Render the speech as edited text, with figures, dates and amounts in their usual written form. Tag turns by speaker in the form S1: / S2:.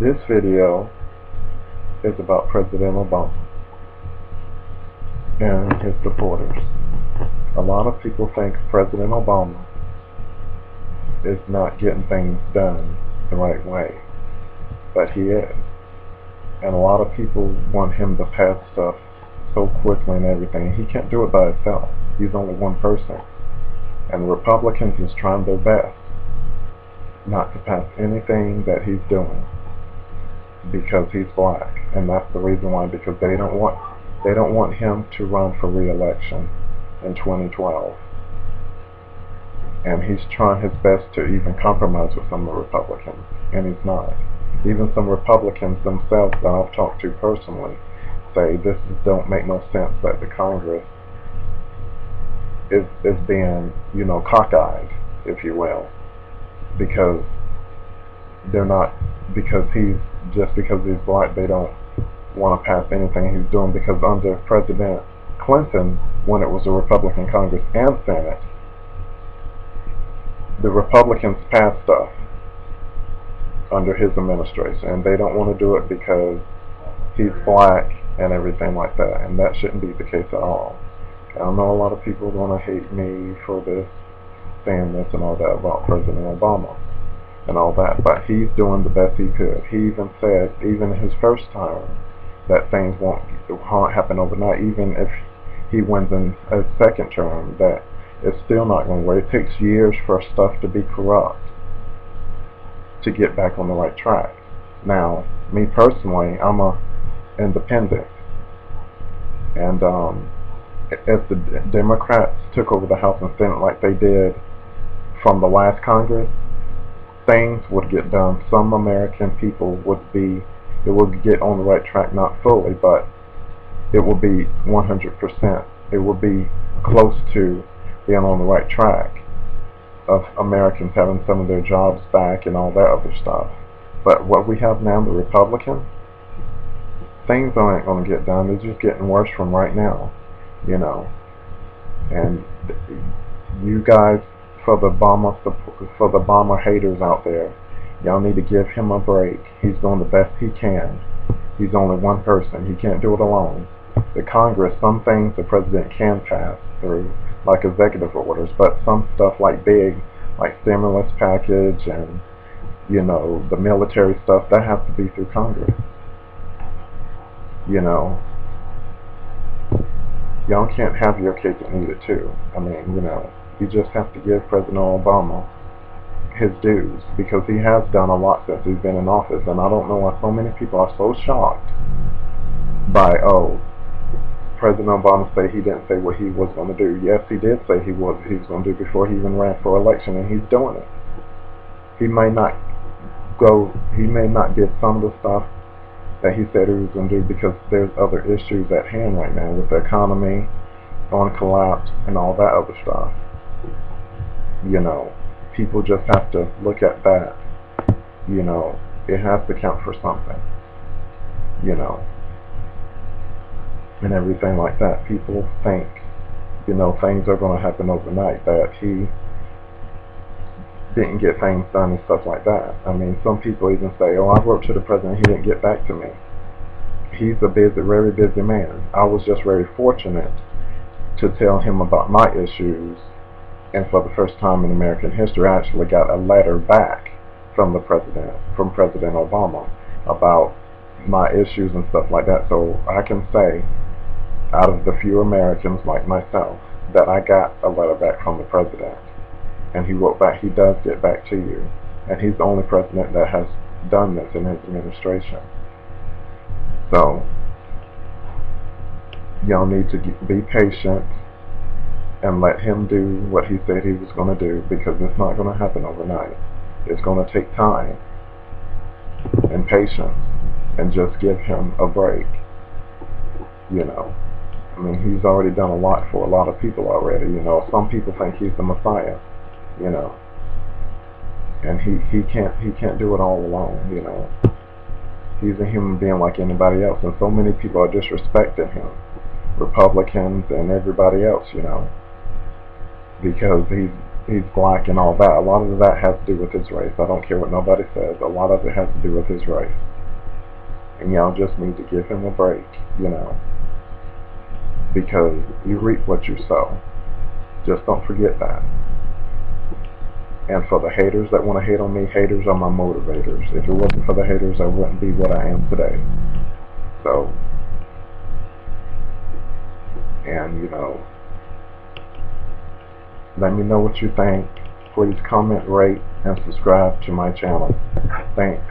S1: This video is about President Obama and his supporters. A lot of people think President Obama is not getting things done the right way, but he is. And a lot of people want him to pass stuff so quickly and everything. He can't do it by himself. He's only one person. And the Republicans is trying their best not to pass anything that he's doing because he's black. And that's the reason why, because they don't want him to run for re-election in 2012. And he's trying his best to even compromise with some of the Republicans, and he's not. Even some Republicans themselves that I've talked to personally say this don't make no sense, that the Congress is being, cockeyed, if you will, because they're not, because he's black, they don't want to pass anything he's doing, because under President Clinton, when it was a Republican Congress and Senate, the Republicans passed stuff under his administration, and they don't want to do it because he's black and everything like that, and that shouldn't be the case at all. I know a lot of people are going to hate me for this, saying this and all that about President Obama and all that, but he's doing the best he could. He even said, even his first term, that things won't happen overnight. Even if he wins in a second term, that it's still not going to work. It takes years for stuff to be corrupt to get back on the right track. Now, me personally, I'm a independent, and if the Democrats took over the House and Senate like they did from the last Congress, things would get done. Some American people it would get on the right track, not fully, but it will be 100%. It will be close to being on the right track of Americans having some of their jobs back and all that other stuff. But what we have now, the Republicans, things aren't going to get done. They're just getting worse from right now, And you guys, for the Obama-haters out there, y'all need to give him a break. He's doing the best he can. He's only one person. He can't do it alone. The Congress, some things the president can pass through, like executive orders, but some stuff like stimulus package and, the military stuff, that has to be through Congress. Y'all can't have your cake and eat it too. I mean, you just have to give President Obama his dues, because he has done a lot since he's been in office, and I don't know why so many people are so shocked by, President Obama say he didn't say what he was going to do. Yes, he did say he was going to do before he even ran for election, and he's doing it. He may not get some of the stuff that he said he was going to do, because there's other issues at hand right now with the economy on collapse and all that other stuff. People just have to look at that. It has to count for something. And everything like that. People think, things are going to happen overnight, that he didn't get things done and stuff like that. I mean, some people even say, I wrote to the president, he didn't get back to me. He's a very busy man. I was just very fortunate to tell him about my issues, and for the first time in American history, I actually got a letter back from President Obama about my issues and stuff like that. So I can say, out of the few Americans like myself, that I got a letter back from the president. And he wrote back, he does get back to you. And he's the only president that has done this in his administration. So, y'all need to be patient and let him do what he said he was going to do, because it's not going to happen overnight. It's going to take time and patience, and just give him a break. I mean, he's already done a lot for a lot of people already. Some people think he's the Messiah. And he can't do it all alone. He's a human being like anybody else, and so many people are disrespecting him, Republicans and everybody else, because he's black and all that. A lot of that has to do with his race. I don't care what nobody says. A lot of it has to do with his race. And y'all just need to give him a break, you know, because you reap what you sow. Just don't forget that. And for the haters that want to hate on me, haters are my motivators. If it wasn't for the haters, I wouldn't be what I am today. So, and you know, let me know what you think. Please comment, rate, and subscribe to my channel. Thanks.